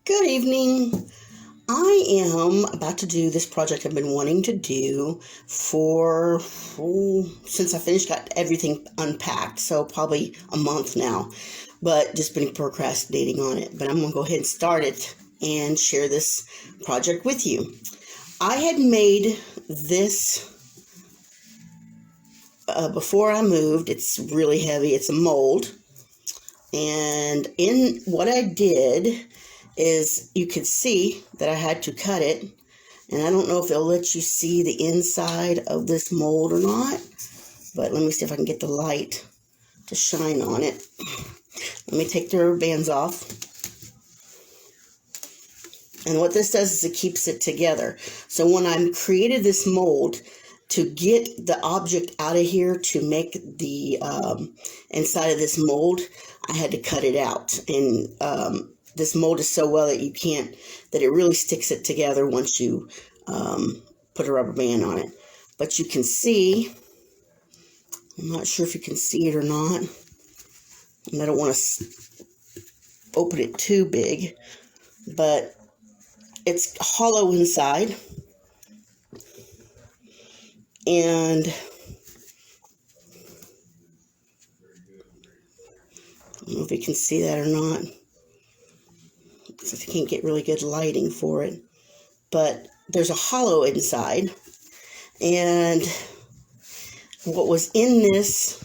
Good evening. I am about to do this project I've been wanting to do since I got everything unpacked, so probably a month now, but just been procrastinating on it. But I'm going to go ahead and start it and share this project with you. I had made this before I moved. It's really heavy. It's a mold. And in what I did is you could see that I had to cut it, and I don't know if it'll let you see the inside of this mold or not, but let me see if I can get the light to shine on it. Let me take the rubber bands off. And what this does is it keeps it together. So when I created this mold to get the object out of here to make the inside of this mold, I had to cut it out. And this mold is so well that that it really sticks it together once you put a rubber band on it. But you can see, I'm not sure if you can see it or not, and I don't want to open it too big, but it's hollow inside. And I don't know if you can see that or not, because I can't get really good lighting for it. But there's a hollow inside. And what was in this,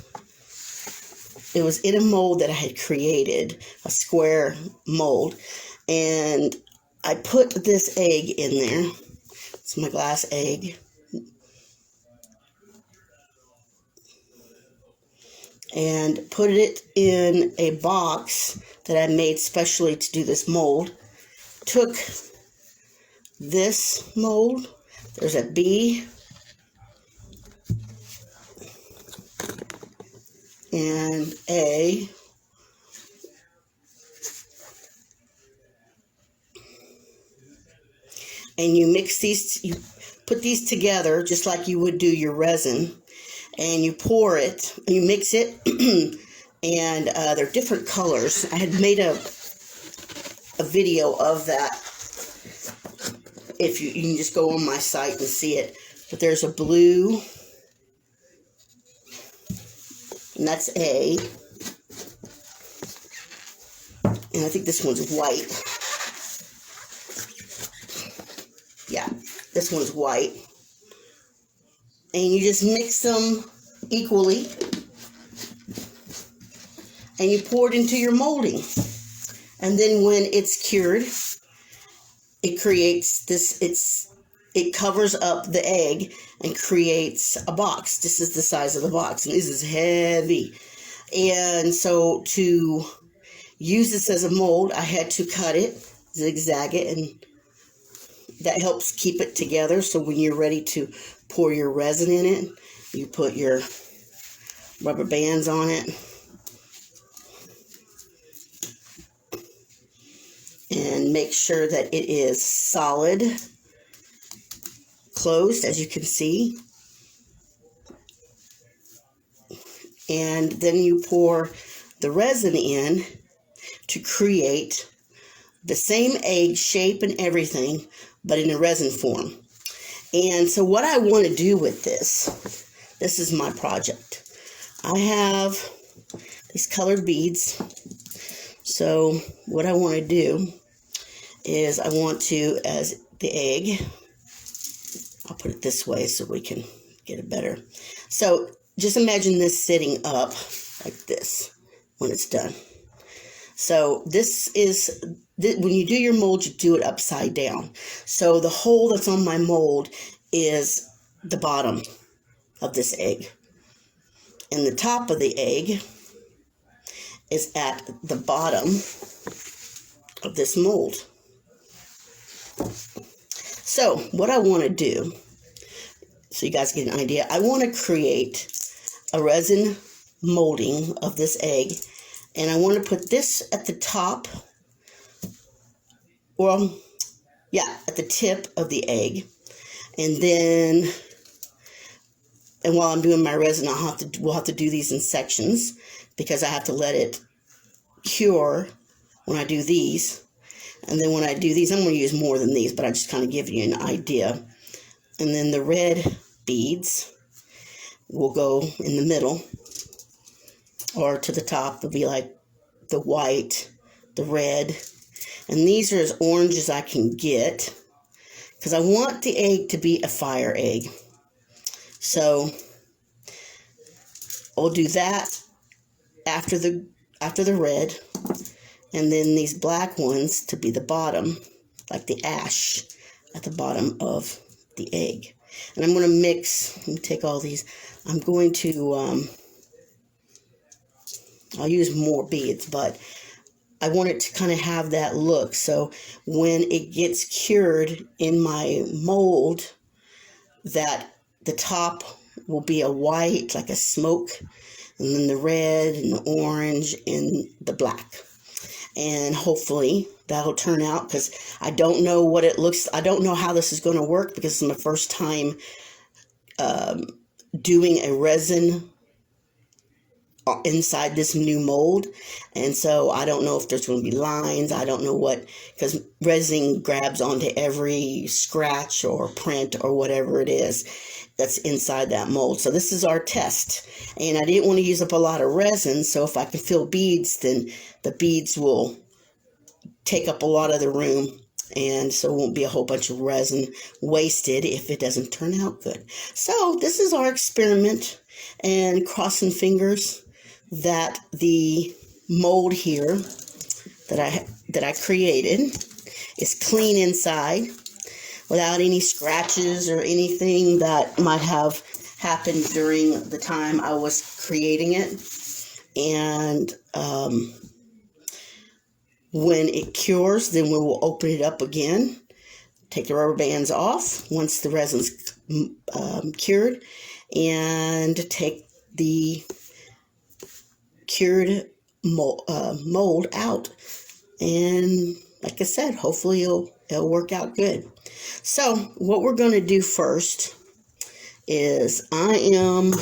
it was in a mold that I had created, a square mold. And I put this egg in there. It's my glass egg. And put it in a box that I made specially to do this mold. Took this mold, there's a B and A, and you mix these, you put these together just like you would do your resin. And you pour it, you mix it, and they're different colors. I had made a video of that. If you can just go on my site and see it. But there's a blue, and that's A. And I think this one's white. Yeah, this one's white. And you just mix them equally, and you pour it into your molding. And then when it's cured, it creates this, it covers up the egg and creates a box. This is the size of the box, and this is heavy. And so to use this as a mold, I had to cut it, zigzag it, and that helps keep it together. So when you're ready to pour your resin in it, you put your rubber bands on it. And make sure that it is solid, closed, as you can see. And then you pour the resin in to create the same egg shape and everything, but in a resin form. And so what I want to do with this is my project. I have these colored beads. So what I want to do is I want to, as the egg, I'll put it this way so we can get it better. So just imagine this sitting up like this when it's done. So this is, when you do your mold, you do it upside down. So the hole that's on my mold is the bottom of this egg. And the top of the egg is at the bottom of this mold. So what I want to do, so you guys get an idea, I want to create a resin molding of this egg. And I want to put this at the top, well, yeah, at the tip of the egg. And then, and while I'm doing my resin, we'll have to do these in sections because I have to let it cure when I do these. And then when I do these, I'm going to use more than these, but I just kind of give you an idea. And then the red beads will go in the middle, or to the top. They'll be like the white, the red. And these are as orange as I can get, because I want the egg to be a fire egg. So I'll do that after the red, and then these black ones to be the bottom, like the ash at the bottom of the egg. And I'm going to mix, let me take all these, I'm going to, I'll use more beads, but I want it to kind of have that look. So when it gets cured in my mold, that the top will be a white, like a smoke, and then the red and the orange and the black. And hopefully that'll turn out, because I don't know what it looks, I don't know how this is going to work, because it's my first time doing a resin inside this new mold. And so I don't know if there's going to be lines. I don't know what, because resin grabs onto every scratch or print or whatever it is that's inside that mold. So this is our test. And I didn't want to use up a lot of resin, so if I can fill beads, then the beads will take up a lot of the room, and so it won't be a whole bunch of resin wasted if it doesn't turn out good. So this is our experiment, and crossing fingers that the mold here that I created is clean inside, without any scratches or anything that might have happened during the time I was creating it. And when it cures, then we will open it up again, take the rubber bands off once the resin's cured, and take the cured mold out. And like I said, hopefully it'll work out good. So what we're going to do first is I am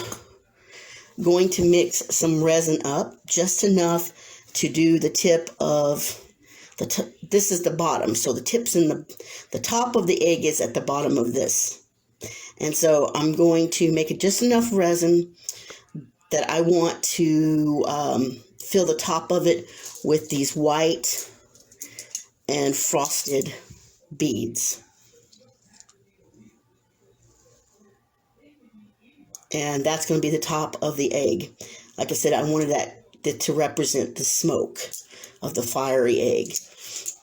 going to mix some resin up, just enough to do the tip of this is the bottom. So the tip's in the top of the egg is at the bottom of this. And so I'm going to make it just enough resin that I want to fill the top of it with these white and frosted beads. And that's going to be the top of the egg. Like I said, I wanted that to represent the smoke of the fiery egg.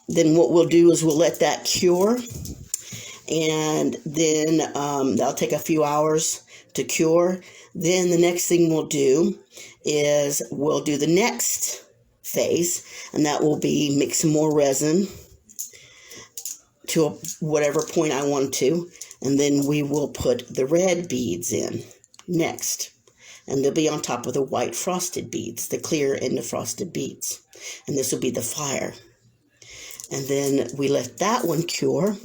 Then what we'll do is we'll let that cure, and then that'll take a few hours to cure. Then the next thing we'll do is we'll do the next phase, and that will be mix some more resin to whatever point I want to, and then we will put the red beads in next, and they'll be on top of the white frosted beads, the clear and the frosted beads, and this will be the fire. And then we let that one cure,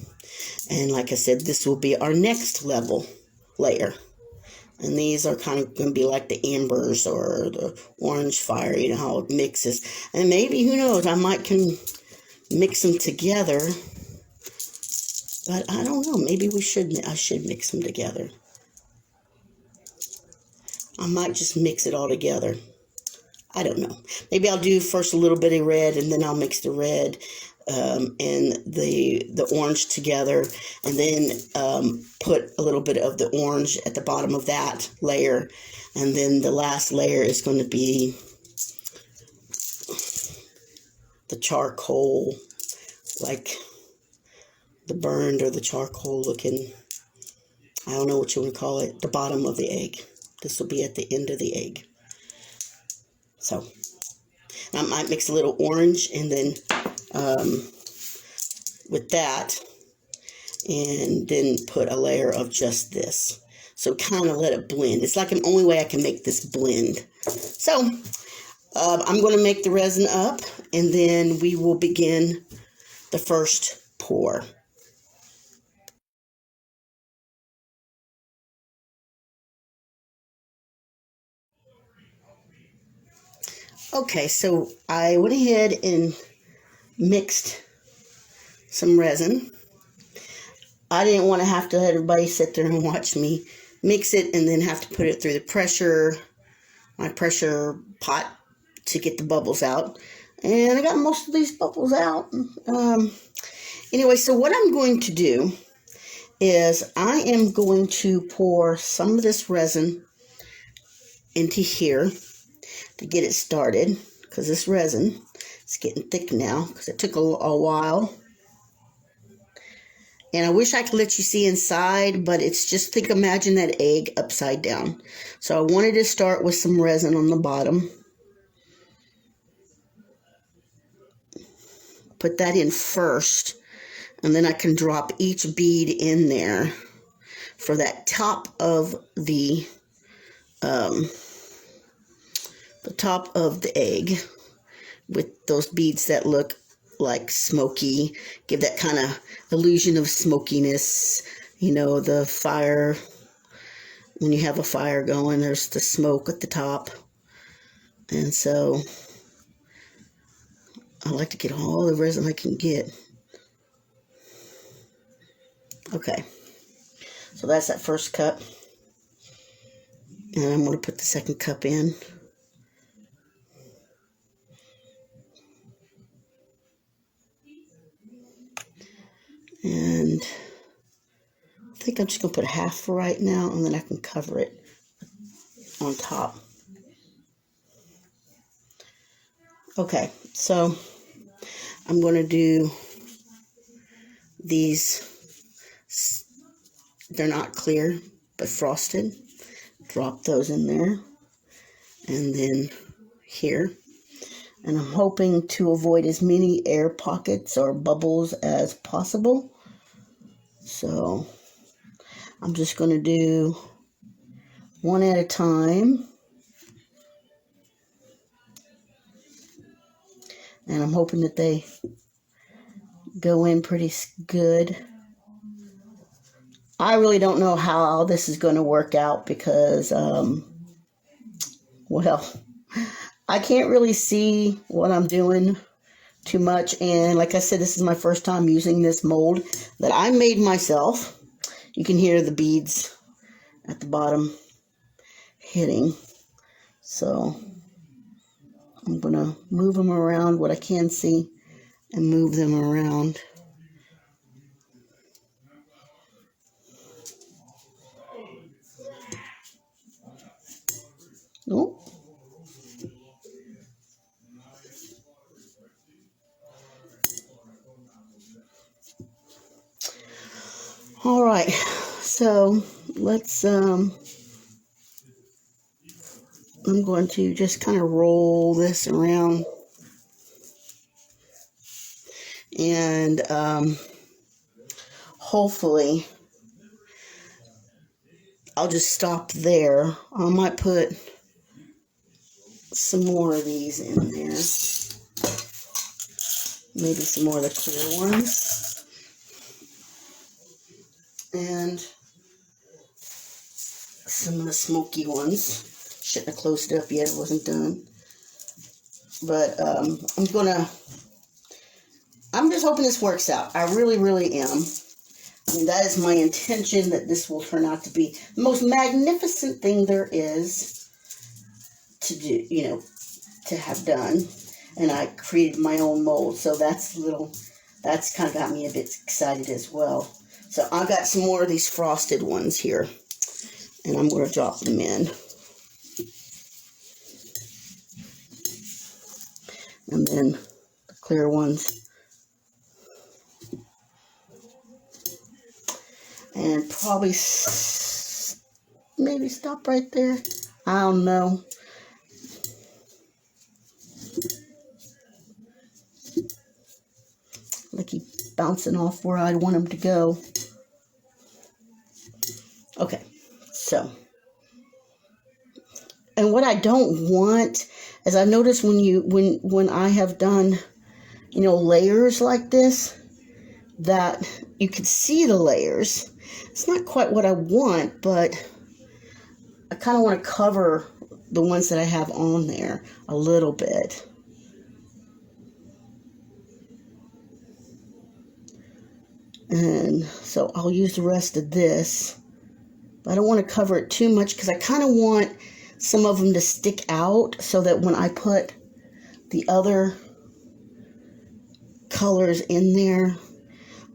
and like I said, this will be our next level layer. And these are kind of going to be like the embers or the orange fire, you know how it mixes. And maybe, who knows, I might can mix them together, but I don't know, maybe I should mix them together. I might just mix it all together. I don't know. Maybe I'll do first a little bit of red, and then I'll mix the red and the orange together, and then put a little bit of the orange at the bottom of that layer, and then the last layer is going to be the charcoal, like the burned or the charcoal looking, I don't know what you want to call it, the bottom of the egg. This will be at the end of the egg. So I might mix a little orange, and then with that, and then put a layer of just this. So kind of let it blend. It's like the only way I can make this blend. So I'm going to make the resin up, and then we will begin the first pour. Okay, so I went ahead and mixed some resin. I didn't want to have to let everybody sit there and watch me mix it and then have to put it through my pressure pot to get the bubbles out. And I got most of these bubbles out. Anyway, so what I'm going to do is I am going to pour some of this resin into here to get it started, because this resin is getting thick now because it took a while. And I wish I could let you see inside, but it's just, imagine that egg upside down. So I wanted to start with some resin on the bottom. Put that in first, and then I can drop each bead in there for that top of the top of the egg, with those beads that look like smoky, give that kind of illusion of smokiness. You know, the fire, when you have a fire going, there's the smoke at the top. And so I like to get all the resin I can get. Okay, so that's that first cup. And I'm going to put the second cup in. And I think I'm just going to put half for right now, and then I can cover it on top. Okay, so I'm going to do these. They're not clear, but frosted. Drop those in there. And then here. And I'm hoping to avoid as many air pockets or bubbles as possible. So I'm just going to do one at a time. And I'm hoping that they go in pretty good. I really don't know how this is going to work out because, well, I can't really see what I'm doing too much. And like I said, this is my first time using this mold that I made myself. You can hear the beads at the bottom hitting. So I'm going to move them around what I can see and move them around. Oh. All right, so let's, I'm going to just kind of roll this around. And hopefully I'll just stop there. I might put some more of these in there. Maybe some more of the clear ones. And some of the smoky ones. Shouldn't have closed it up yet, it wasn't done. But I'm just hoping this works out. I really, really am. I mean, that is my intention, that this will turn out to be the most magnificent thing there is to do, to have done. And I created my own mold, so that's kind of got me a bit excited as well. So I got some more of these frosted ones here, and I'm going to drop them in. And then the clear ones. And probably maybe stop right there. I don't know. They keep bouncing off where I want them to go. Okay, so. And what I don't want, as I've noticed when I have done, layers like this, that you could see the layers. It's not quite what I want, but I kind of want to cover the ones that I have on there a little bit. And so I'll use the rest of this. But I don't want to cover it too much because I kind of want some of them to stick out so that when I put the other colors in there,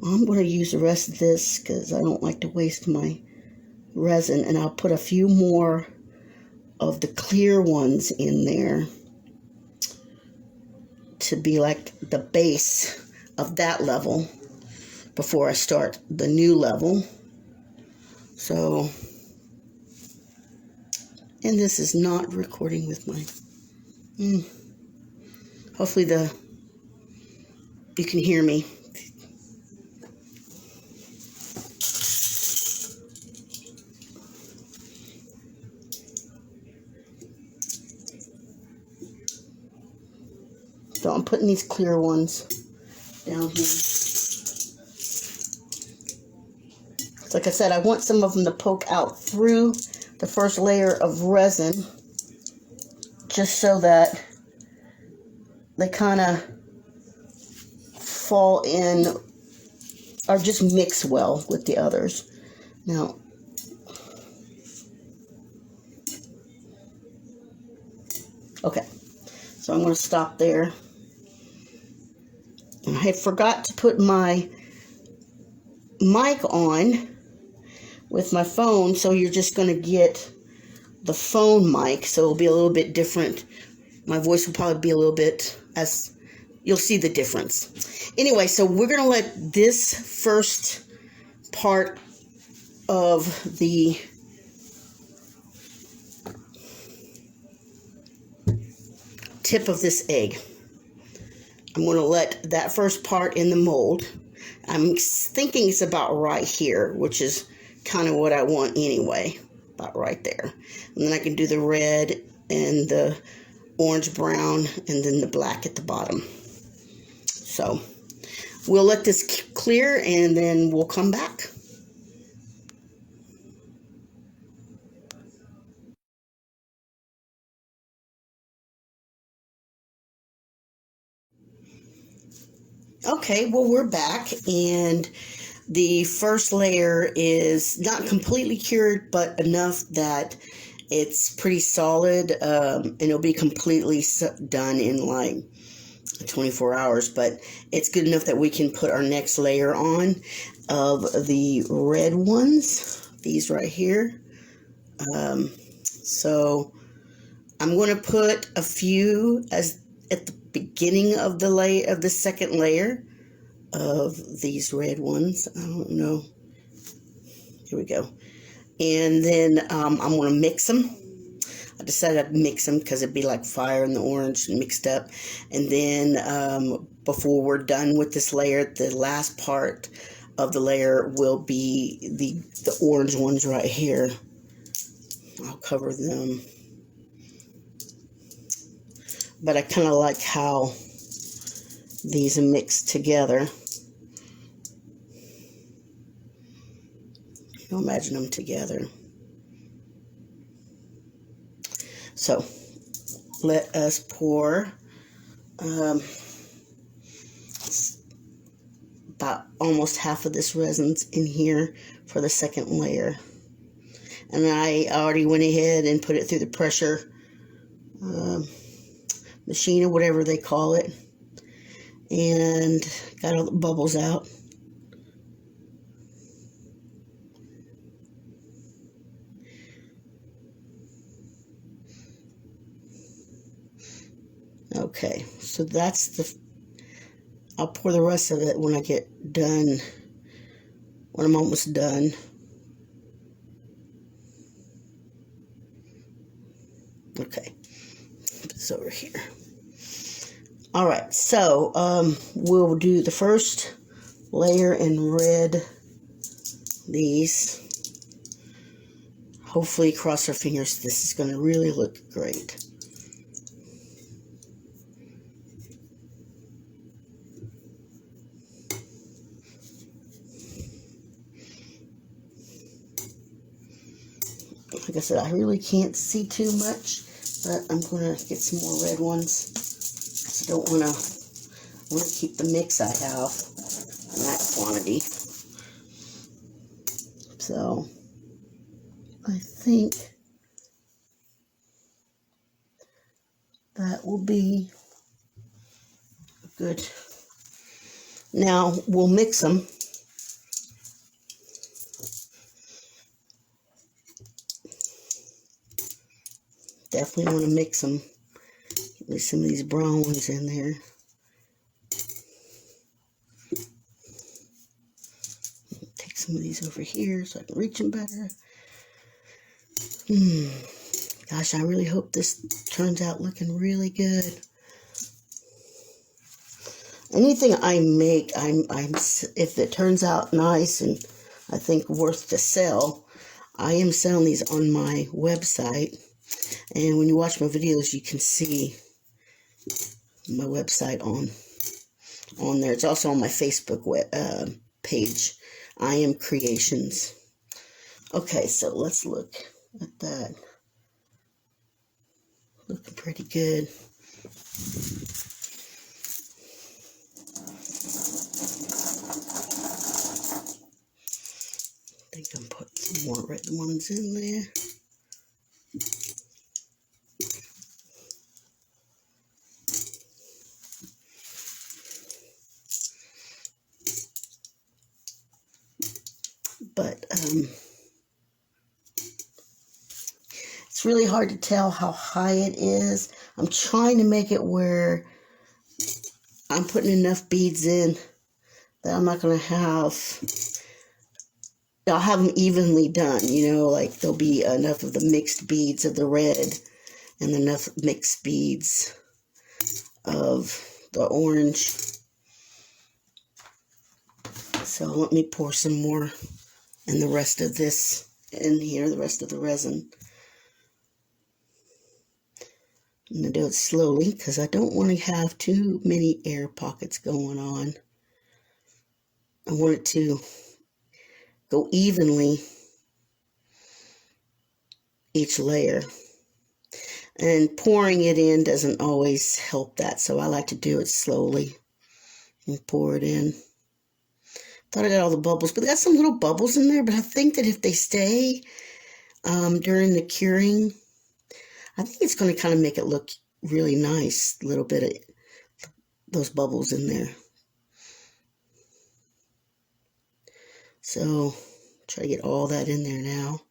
I'm going to use the rest of this because I don't like to waste my resin. And I'll put a few more of the clear ones in there to be like the base of that level before I start the new level. So, and this is not recording with my, hopefully you can hear me. So I'm putting these clear ones down here. Like I said, I want some of them to poke out through the first layer of resin, just so that they kind of fall in or just mix well with the others. Now, okay, so I'm going to stop there. And I forgot to put my mic on with my phone, so you're just going to get the phone mic, so it'll be a little bit different. My voice will probably be a little bit, as you'll see the difference. Anyway, so we're going to let this first part of the tip of this egg, I'm going to let that first part in the mold. I'm thinking it's about right here, which is kind of what I want anyway, about right there. And then I can do the red and the orange brown and then the black at the bottom. So we'll let this clear and then we'll come back. Okay, well, we're back, and the first layer is not completely cured, but enough that it's pretty solid, and it'll be completely done in like 24 hours, but it's good enough that we can put our next layer on of the red ones, these right here. So I'm going to put a few as at the beginning of the layer of the second layer of these red ones. I don't know. Here we go. And then I'm going to mix them. I decided I'd mix them because it'd be like fire and the orange mixed up. And then before we're done with this layer, the last part of the layer will be the orange ones right here. I'll cover them. But I kind of like how these are mixed together. You'll imagine them together. So let us pour about almost half of this resin's in here for the second layer. And I already went ahead and put it through the pressure machine or whatever they call it, and got all the bubbles out. Okay, so that's I'll pour the rest of it when I get done, when I'm almost done. Okay, put this over here. All right, so we'll do the first layer in red, these. Hopefully, cross our fingers, this is going to really look great. Like I said, I really can't see too much, but I'm going to get some more red ones. I don't want to keep the mix I have in that quantity. So I think that will be good. Now we'll mix them. Definitely want to mix them. Get some of these brown ones in there. Take some of these over here so I can reach them better. Gosh, I really hope this turns out looking really good. Anything I make, if it turns out nice and I think worth to sell, I am selling these on my website. And when you watch my videos, you can see my website on there. It's also on my Facebook page. I Am Creations. Okay, so let's look at that. Looking pretty good. I think I'm putting some more red ones in there. But it's really hard to tell how high it is. I'm trying to make it where I'm putting enough beads in that I'm not going to have... I'll have them evenly done, you know, like there'll be enough of the mixed beads of the red and enough mixed beads of the orange. So let me pour some more and the rest of this in here, the rest of the resin. I'm going to do it slowly because I don't want to have too many air pockets going on. I want it to go evenly each layer. And pouring it in doesn't always help that, so I like to do it slowly and pour it in. Thought I got all the bubbles, but I got some little bubbles in there, but I think that if they stay during the curing, I think it's going to kind of make it look really nice, a little bit of those bubbles in there. So, try to get all that in there now.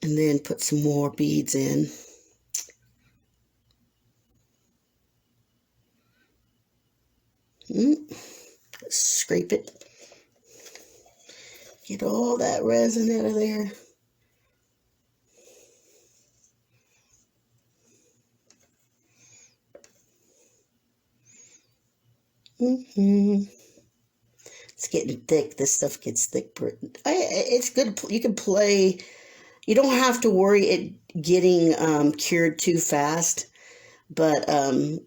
And then put some more beads in. Scrape it. Get all that resin out of there. It's getting thick. This stuff gets thick. It's good. You can play. You don't have to worry it getting cured too fast, but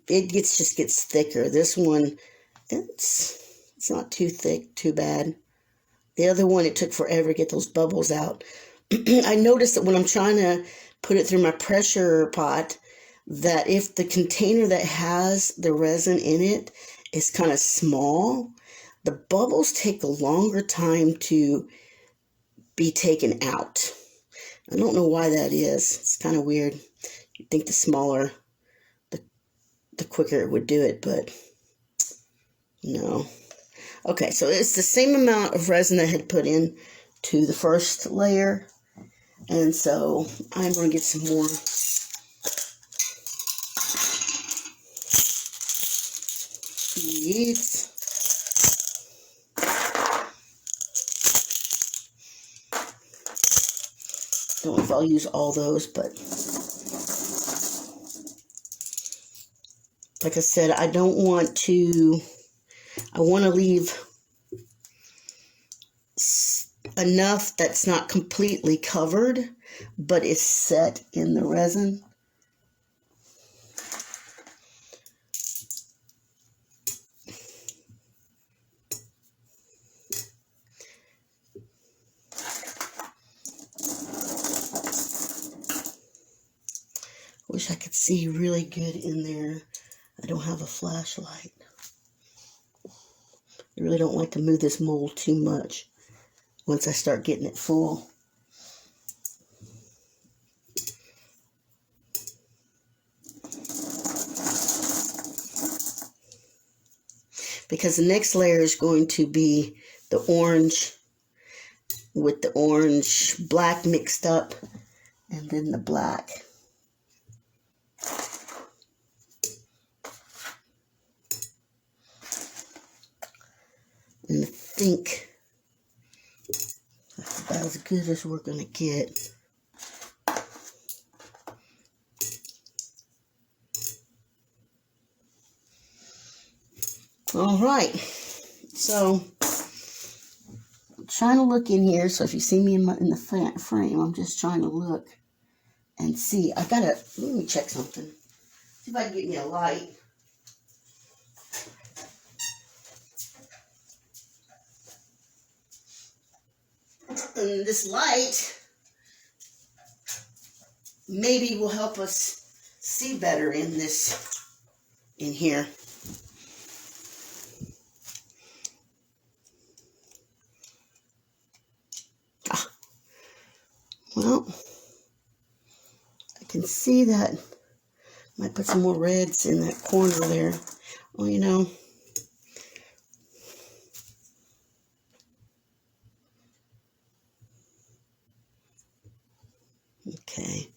it just gets thicker. This one, it's not too thick, too bad. The other one, it took forever to get those bubbles out. I noticed that when I'm trying to put it through my pressure pot, that if the container that has the resin in it is kind of small, the bubbles take a longer time to be taken out. I don't know why that is. It's kind of weird. You'd think the smaller, the quicker it would do it, but no. Okay, so it's the same amount of resin I had put in to the first layer. And so I'm going to get some more. Beads. Don't know if I'll use all those, but like I said, I want to leave enough that's not completely covered, but it's set in the resin. Wish I could see really good in there. I don't have a flashlight. I really don't like to move this mold too much once I start getting it full. Because the next layer is going to be the orange with the orange black mixed up, and then the black. And I think that's about as good as we're going to get. All right, so I'm trying to look in here. So if you see me in the frame, I'm just trying to look and see. Let me check something. See if I can get me a light. And this light maybe will help us see better in here. Well, I can see that. Might put some more reds in that corner there. Well, you know. Okay.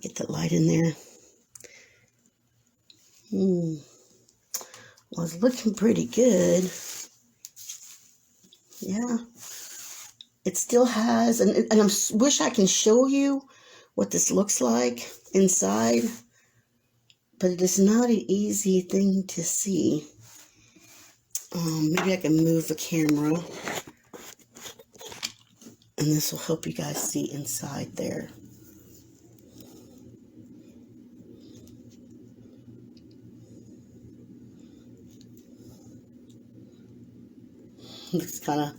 Get the light in there. Well, it's looking pretty good. Yeah. It still has, and I wish I can show you what this looks like inside, but it is not an easy thing to see. Maybe I can move the camera, and this will help you guys see inside there. It's kind of,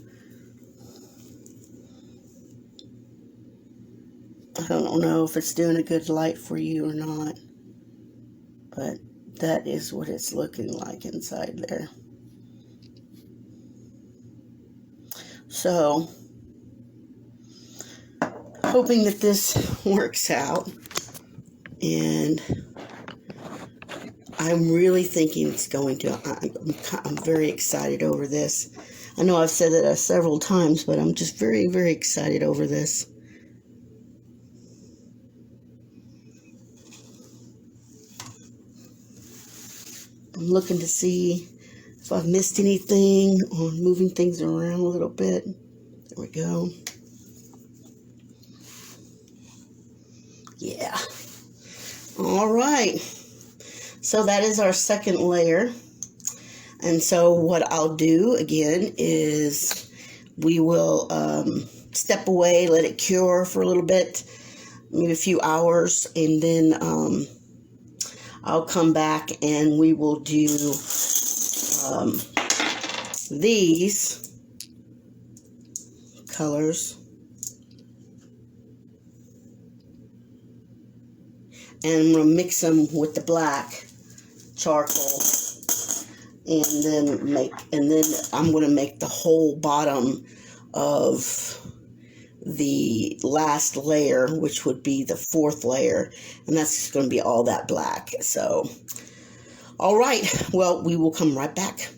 I don't know if it's doing a good light for you or not, but that is what it's looking like inside there. So, hoping that this works out, and I'm really thinking it's going to. I'm very excited over this. I know I've said that several times, but I'm just very, very excited over this. I'm looking to see if I've missed anything on moving things around a little bit. There we go. Yeah. All right. So that is our second layer. And so what I'll do again is we will step away, let it cure for a little bit, maybe a few hours, and then I'll come back and we will do these colors. And I'm going to mix them with the black charcoal, and then I'm going to make the whole bottom of the last layer, which would be the fourth layer, and that's just going to be all that black. So, all right, well, we will come right back.